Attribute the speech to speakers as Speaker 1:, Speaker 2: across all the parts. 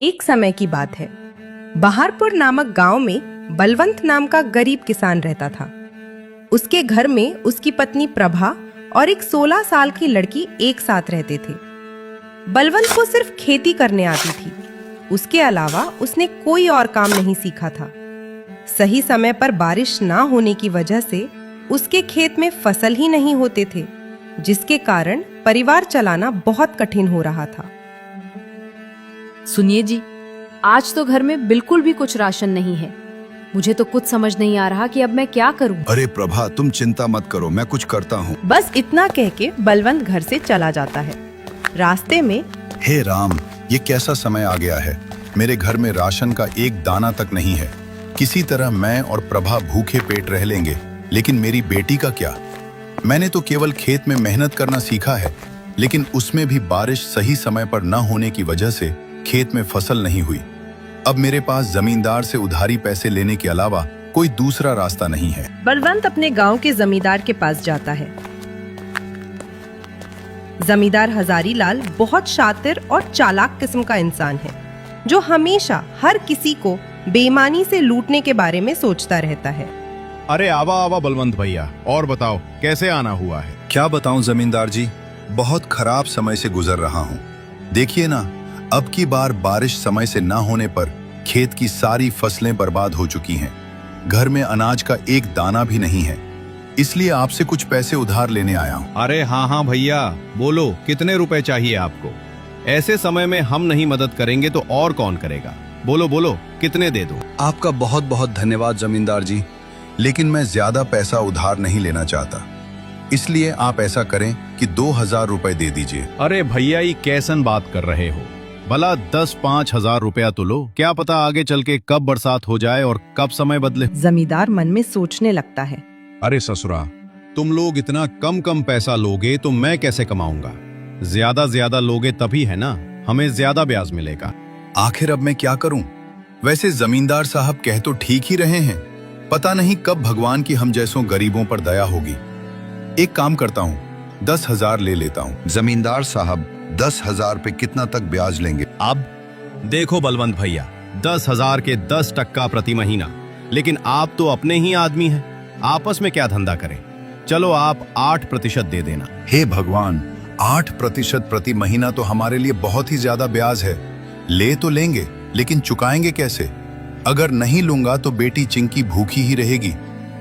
Speaker 1: एक समय की बात है। बहारपुर नामक गांव में बलवंत नाम का गरीब किसान रहता था। उसके घर में उसकी पत्नी प्रभा और एक 16 साल की लड़की एक साथ रहते थे। बलवंत को सिर्फ खेती करने आती थी। उसके अलावा उसने कोई और काम नहीं सीखा था। सही समय पर बारिश ना होने की वजह से उसके खेत में फसल ही नहीं होते थे, जिसके कारण परिवार चलाना बहुत कठिन हो रहा था।
Speaker 2: सुनिए जी, आज तो घर में बिल्कुल भी कुछ राशन नहीं है। मुझे तो कुछ समझ नहीं आ रहा कि अब मैं क्या करूं।
Speaker 3: अरे प्रभा, तुम चिंता मत करो, मैं कुछ करता हूँ।
Speaker 1: बस इतना कह के बलवंत घर से चला जाता है। रास्ते में
Speaker 3: हे राम, ये कैसा समय आ गया है। मेरे घर में राशन का एक दाना तक नहीं है। किसी तरह मैं और प्रभा भूखे पेट रह लेंगे, लेकिन मेरी बेटी का क्या। मैंने तो केवल खेत में मेहनत करना सीखा है, लेकिन उसमें भी बारिश सही समय पर न होने की वजह से खेत में फसल नहीं हुई। अब मेरे पास जमींदार से उधारी पैसे लेने के अलावा कोई दूसरा रास्ता नहीं है।
Speaker 1: बलवंत अपने गांव के जमींदार के पास जाता है। जमींदार हजारी लाल बहुत शातिर और चालाक किस्म का इंसान है, जो हमेशा हर किसी को बेईमानी से लूटने के बारे में सोचता रहता है।
Speaker 4: अरे आवा आवा बलवंत भैया, और बताओ कैसे आना हुआ है।
Speaker 3: क्या बताऊं जमींदार जी, बहुत खराब समय से गुजर रहा हूं। देखिए ना, अब की बार बारिश समय से ना होने पर खेत की सारी फसलें बर्बाद हो चुकी हैं। घर में अनाज का एक दाना भी नहीं है, इसलिए आपसे कुछ पैसे उधार लेने आया हूं।
Speaker 4: अरे हाँ हाँ भैया, बोलो कितने रुपए चाहिए आपको। ऐसे समय में हम नहीं मदद करेंगे तो और कौन करेगा। बोलो बोलो, कितने दे दो।
Speaker 3: आपका बहुत बहुत धन्यवाद जमींदार जी, लेकिन मैं ज्यादा पैसा उधार नहीं लेना चाहता, इसलिए आप ऐसा करें कि 2000 रुपए दे दीजिए।
Speaker 4: अरे भैया, ये कैसन बात कर रहे हो। भला 10-5 हजार रुपया तो लो, क्या पता आगे चल के कब बरसात हो जाए और कब समय बदले।
Speaker 1: जमींदार मन में सोचने लगता है।
Speaker 4: अरे ससुरा, तुम लोग इतना कम कम पैसा लोगे तो मैं कैसे कमाऊंगा। ज्यादा लोगे तभी है ना, हमें ज्यादा ब्याज मिलेगा।
Speaker 3: आखिर अब मैं क्या करूं। वैसे जमींदार साहब कह तो ठीक ही रहे हैं, पता नहीं कब भगवान की हम जैसों गरीबों पर दया होगी। एक काम करता हूं, 10,000 ले लेता हूं। जमींदार साहब, 10,000 पे कितना तक ब्याज लेंगे?
Speaker 4: अब देखो बलवंत भैया, 10,000 के 10% प्रति महीना। लेकिन आप तो अपने ही आदमी हैं, आपस में क्या धंधा करें। चलो आप 8% दे देना।
Speaker 3: हे भगवान, 8% प्रति महीना तो हमारे लिए बहुत ही ज्यादा ब्याज है। ले तो लेंगे, लेकिन चुकाएंगे कैसे। अगर नहीं लूंगा तो बेटी चिंकी भूखी ही रहेगी।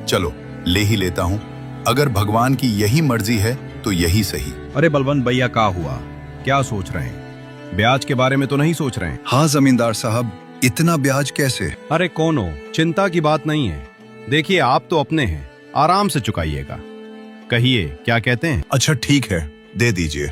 Speaker 3: चलो ले ही लेता हूँ, अगर भगवान की यही मर्जी है तो यही सही।
Speaker 4: अरे बलवंत भैया, क्या हुआ, क्या सोच रहे हैं। ब्याज के बारे में तो नहीं सोच रहे हैं।
Speaker 3: हाँ जमींदार साहब, इतना ब्याज कैसे।
Speaker 4: अरे कौन हो, चिंता की बात नहीं है। देखिए आप तो अपने हैं, आराम से चुकाइएगा। कहिए क्या कहते हैं।
Speaker 3: अच्छा ठीक है, दे दीजिए।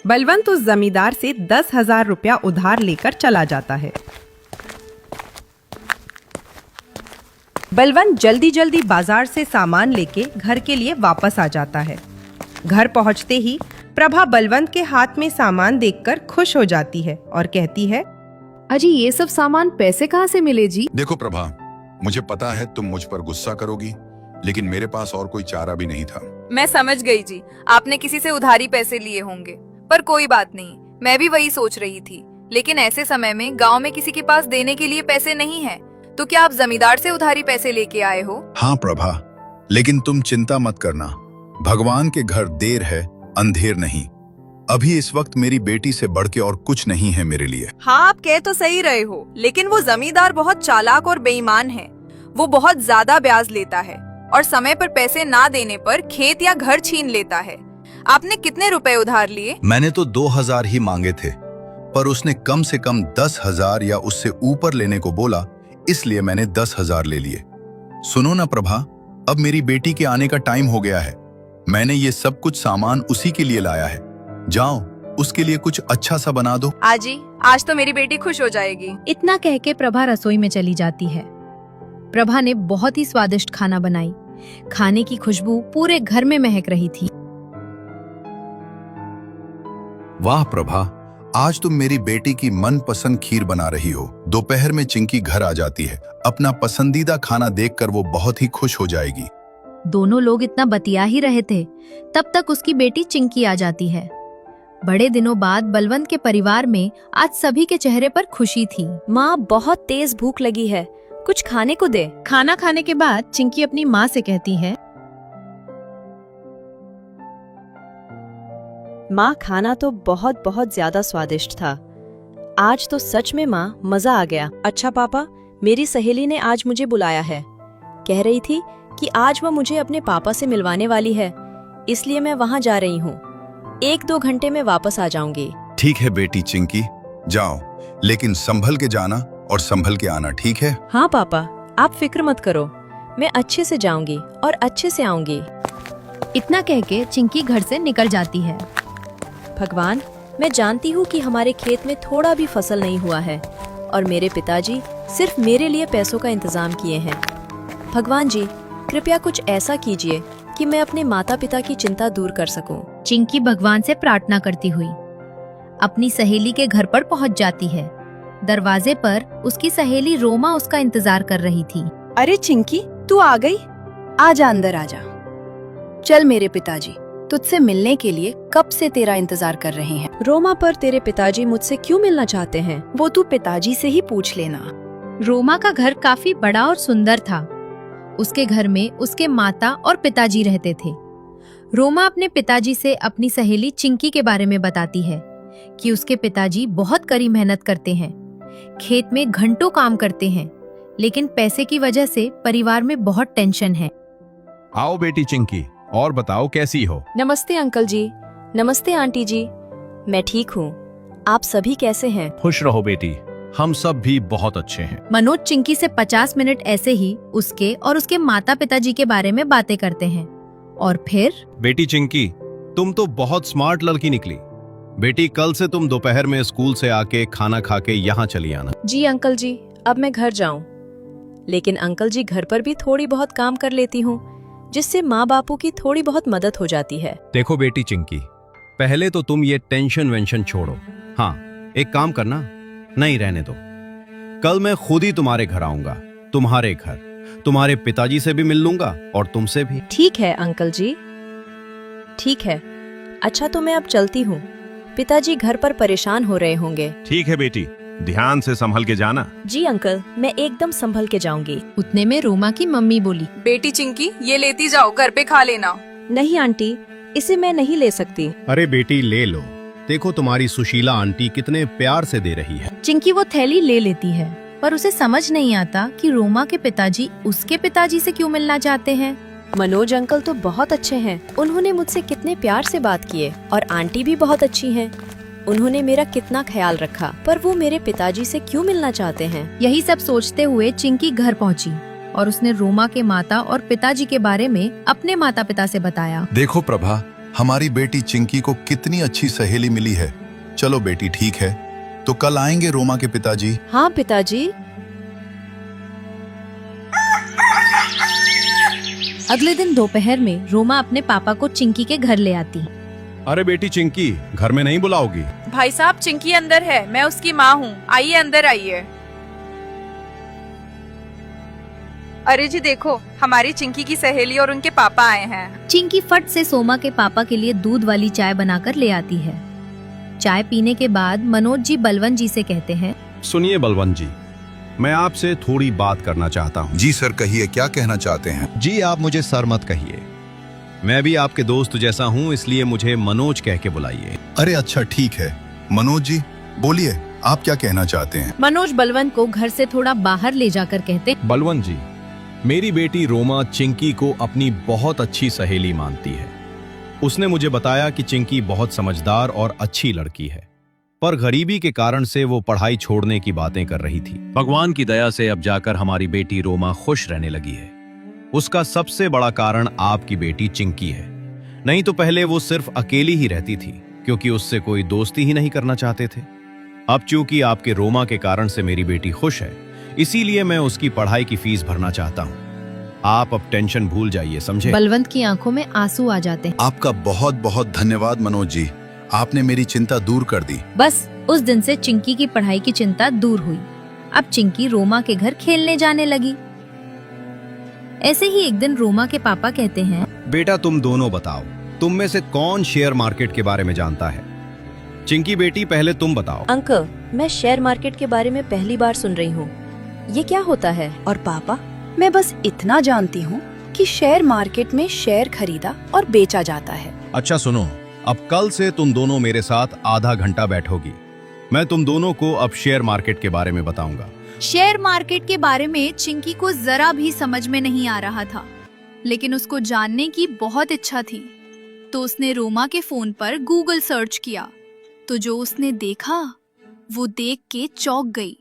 Speaker 1: बलवंत उस जमींदार से 10,000 रुपया उधार लेकर चला जाता है। बलवंत जल्दी जल्दी बाजार से सामान लेके घर के लिए वापस आ जाता है। घर पहुंचते ही प्रभा बलवंत के हाथ में सामान देखकर खुश हो जाती है और कहती है,
Speaker 2: अजी ये सब सामान पैसे कहाँ से मिले जी।
Speaker 3: देखो प्रभा, मुझे पता है तुम मुझ पर गुस्सा करोगी, लेकिन मेरे पास और कोई चारा भी नहीं था।
Speaker 5: मैं समझ गई जी, आपने किसी से उधारी पैसे लिए होंगे, पर कोई बात नहीं, मैं भी वही सोच रही थी। लेकिन ऐसे समय में गांव में किसी के पास देने के लिए पैसे नहीं है, तो क्या आप जमींदार से उधारी पैसे लेके आए हो।
Speaker 3: हाँ प्रभा, लेकिन तुम चिंता मत करना, भगवान के घर देर है अंधेर नहीं। अभी इस वक्त मेरी बेटी से बढ़ के और कुछ नहीं है मेरे लिए।
Speaker 5: हाँ आप कह तो सही रहे हो, लेकिन वो जमींदार बहुत चालाक और बेईमान है। वो बहुत ज्यादा ब्याज लेता है और समय पर पैसे ना देने पर खेत या घर छीन लेता है। आपने कितने रुपए उधार लिए।
Speaker 3: मैंने तो 2000 ही मांगे थे, पर उसने कम से कम 10,000 या उससे ऊपर लेने को बोला, इसलिए मैंने 10,000 ले लिए। सुनो ना प्रभा, अब मेरी बेटी के आने का टाइम हो गया है। मैंने ये सब कुछ सामान उसी के लिए लाया है, जाओ उसके लिए कुछ अच्छा सा बना दो।
Speaker 5: आजी, आज तो मेरी बेटी खुश हो जाएगी।
Speaker 6: इतना कह के प्रभा रसोई में चली जाती है। प्रभा ने बहुत ही स्वादिष्ट खाना बनाई। खाने की खुशबू पूरे घर में महक रही थी।
Speaker 3: वाह प्रभा, आज तुम मेरी बेटी की मनपसंद खीर बना रही हो। दोपहर में चिंकी घर आ जाती है, अपना पसंदीदा खाना देखकर वो बहुत ही खुश हो जाएगी।
Speaker 6: दोनों लोग इतना बतिया ही रहे थे, तब तक उसकी बेटी चिंकी आ जाती है। बड़े दिनों बाद बलवंत के परिवार में आज सभी के चेहरे पर खुशी थी।
Speaker 7: माँ, बहुत तेज भूख लगी है, कुछ खाने को दे।
Speaker 6: खाना खाने के बाद चिंकी अपनी माँ से कहती है,
Speaker 7: माँ, खाना तो बहुत बहुत ज्यादा स्वादिष्ट था। आज तो सच में माँ, मजा आ गया। अच्छा पापा, मेरी सहेली ने आज मुझे बुलाया है। कह रही थी कि आज वह मुझे अपने पापा से मिलवाने वाली है, इसलिए मैं वहाँ जा रही हूँ। 1-2 घंटे में वापस आ जाऊंगी।
Speaker 3: ठीक है बेटी चिंकी, जाओ, लेकिन संभल के जाना और संभल के आना, ठीक है?
Speaker 7: हाँ पापा, आप फिक्र मत करो, मैं अच्छे से जाऊंगी और अच्छे से आऊंगी।
Speaker 6: इतना कह के चिंकी घर से निकल जाती है।
Speaker 7: भगवान, मैं जानती हूँ कि हमारे खेत में थोड़ा भी फसल नहीं हुआ है और मेरे पिताजी सिर्फ मेरे लिए पैसों का इंतजाम किए हैं। भगवान जी, कृपया कुछ ऐसा कीजिए कि मैं अपने माता पिता की चिंता दूर कर सकूं।
Speaker 6: चिंकी भगवान से प्रार्थना करती हुई अपनी सहेली के घर पर पहुंच जाती है। दरवाजे पर उसकी सहेली रोमा उसका इंतजार कर रही थी।
Speaker 8: अरे चिंकी, तू आ गई? आजा, अंदर आजा। चल, मेरे पिताजी तुझसे मिलने के लिए कब से तेरा इंतजार कर रहे हैं।
Speaker 7: रोमा, पर तेरे पिताजी मुझसे क्यों मिलना चाहते हैं?
Speaker 8: वो तू पिताजी से ही पूछ लेना।
Speaker 6: रोमा का घर काफी बड़ा और सुंदर था। उसके घर में उसके माता और पिताजी रहते थे। रोमा अपने पिताजी से अपनी सहेली चिंकी के बारे में बताती है कि उसके पिताजी बहुत कड़ी मेहनत करते हैं, खेत में घंटों काम करते हैं, लेकिन पैसे की वजह से परिवार में बहुत टेंशन है।
Speaker 4: आओ बेटी चिंकी, और बताओ कैसी हो?
Speaker 7: नमस्ते अंकल जी। नमस्ते आंटी जी। मैं ठीक हूँ, आप सभी कैसे हैं?
Speaker 4: खुश रहो बेटी, हम सब भी बहुत अच्छे हैं।
Speaker 6: मनोज चिंकी से 50 मिनट ऐसे ही उसके और उसके माता पिताजी के बारे में बातें करते हैं। और फिर
Speaker 4: बेटी चिंकी, तुम तो बहुत स्मार्ट लड़की निकली। बेटी, कल से तुम दोपहर में स्कूल से आके खाना खा के यहाँ चली आना।
Speaker 7: जी अंकल जी, अब मैं घर जाऊँ। लेकिन अंकल जी, घर पर भी थोड़ी बहुत काम कर लेती हूँ, जिससे माँ बापू की थोड़ी बहुत मदद हो जाती है।
Speaker 4: देखो बेटी चिंकी, पहले तो तुम ये टेंशन वेंशन छोड़ो। हाँ, एक काम करना, नहीं रहने दो। कल मैं खुद ही तुम्हारे घर आऊंगा, तुम्हारे घर, तुम्हारे पिताजी से भी मिल लूंगा और तुमसे भी।
Speaker 7: ठीक है अंकल जी, ठीक है। अच्छा, तो मैं अब चलती हूँ, पिताजी घर पर परेशान हो रहे होंगे।
Speaker 9: ठीक है बेटी, ध्यान से संभल के जाना।
Speaker 7: जी अंकल, मैं एकदम संभल के जाऊंगी।
Speaker 6: उतने में रोमा की मम्मी बोली,
Speaker 5: बेटी चिंकी, ये लेती जाओ, घर पे खा लेना।
Speaker 7: नहीं आंटी, इसे मैं नहीं ले सकती।
Speaker 4: अरे बेटी, ले लो। देखो तुम्हारी सुशीला आंटी कितने प्यार से दे रही है।
Speaker 6: चिंकी वो थैली ले लेती है, पर उसे समझ नहीं आता कि रोमा के पिताजी उसके पिताजी से क्यों मिलना चाहते हैं।
Speaker 7: मनोज अंकल तो बहुत अच्छे हैं, उन्होंने मुझसे कितने प्यार से बात किए, और आंटी भी बहुत अच्छी हैं। उन्होंने मेरा कितना ख्याल रखा, पर वो मेरे पिताजी से क्यों मिलना चाहते हैं?
Speaker 6: यही सब सोचते हुए चिंकी घर पहुंची और उसने रोमा के माता और पिताजी के बारे में अपने माता पिता से बताया।
Speaker 3: देखो प्रभा, हमारी बेटी चिंकी को कितनी अच्छी सहेली मिली है। चलो बेटी, ठीक है, तो कल आएंगे रोमा के पिताजी।
Speaker 7: हाँ पिताजी।
Speaker 6: अगले दिन दोपहर में रोमा अपने पापा को चिंकी के घर ले आती।
Speaker 4: अरे बेटी चिंकी, घर में नहीं बुलाओगी?
Speaker 5: भाई साहब, चिंकी अंदर है, मैं उसकी माँ हूँ, आइए अंदर आइए। अरे जी देखो, हमारी चिंकी की सहेली और उनके पापा आए हैं।
Speaker 6: चिंकी फट से सोमा के पापा के लिए दूध वाली चाय बनाकर ले आती है। चाय पीने के बाद मनोज जी बलवंत जी से कहते हैं,
Speaker 4: सुनिए बलवंत जी, मैं आपसे थोड़ी बात करना चाहता हूँ।
Speaker 3: जी सर, कहिए, क्या कहना चाहते हैं?
Speaker 4: जी, आप मुझे सर मत कहिए, मैं भी आपके दोस्त जैसा हूँ, इसलिए मुझे मनोज कह के बुलाइए।
Speaker 3: अरे अच्छा, ठीक है। मनोज जी बोलिए, आप क्या कहना चाहते हैं?
Speaker 6: मनोज बलवंत को घर से थोड़ा बाहर ले जाकर कहते,
Speaker 4: बलवंत जी, मेरी बेटी रोमा चिंकी को अपनी बहुत अच्छी सहेली मानती है। उसने मुझे बताया कि चिंकी बहुत समझदार और अच्छी लड़की है, पर गरीबी के कारण से वो पढ़ाई छोड़ने की बातें कर रही थी। भगवान की दया से अब जाकर हमारी बेटी रोमा खुश रहने लगी है। उसका सबसे बड़ा कारण आपकी बेटी चिंकी है। नहीं तो पहले वो सिर्फ अकेली ही रहती थी, क्योंकि उससे कोई दोस्ती ही नहीं करना चाहते थे। अब चूंकि आपके रोमा के कारण से मेरी बेटी खुश है, इसीलिए मैं उसकी पढ़ाई की फीस भरना चाहता हूँ। आप अब टेंशन भूल जाइए, समझे?
Speaker 6: बलवंत की आंखों में आंसू आ जाते हैं।
Speaker 3: आपका बहुत बहुत धन्यवाद मनोज जी, आपने मेरी चिंता दूर कर दी।
Speaker 6: बस उस दिन से चिंकी की पढ़ाई की चिंता दूर हुई। अब चिंकी रोमा के घर खेलने जाने लगी। ऐसे ही एक दिन रोमा के पापा कहते हैं,
Speaker 4: बेटा तुम दोनों बताओ, तुम में से कौन शेयर मार्केट के बारे में जानता है? चिंकी बेटी, पहले तुम बताओ।
Speaker 7: अंकल, मैं शेयर मार्केट के बारे में पहली बार सुन रही हूँ। ये क्या होता है?
Speaker 8: और पापा, मैं बस इतना जानती हूँ कि शेयर मार्केट में शेयर खरीदा और बेचा जाता है।
Speaker 4: अच्छा सुनो, अब कल से तुम दोनों मेरे साथ आधा घंटा बैठोगी। मैं तुम दोनों को अब शेयर मार्केट के बारे में बताऊंगा।
Speaker 10: शेयर मार्केट के बारे में चिंकी को जरा भी समझ में नहीं आ रहा था, लेकिन उसको जानने की बहुत इच्छा थी। तो उसने रोमा के फोन पर गूगल सर्च किया, तो जो उसने देखा वो देख के चौंक गई।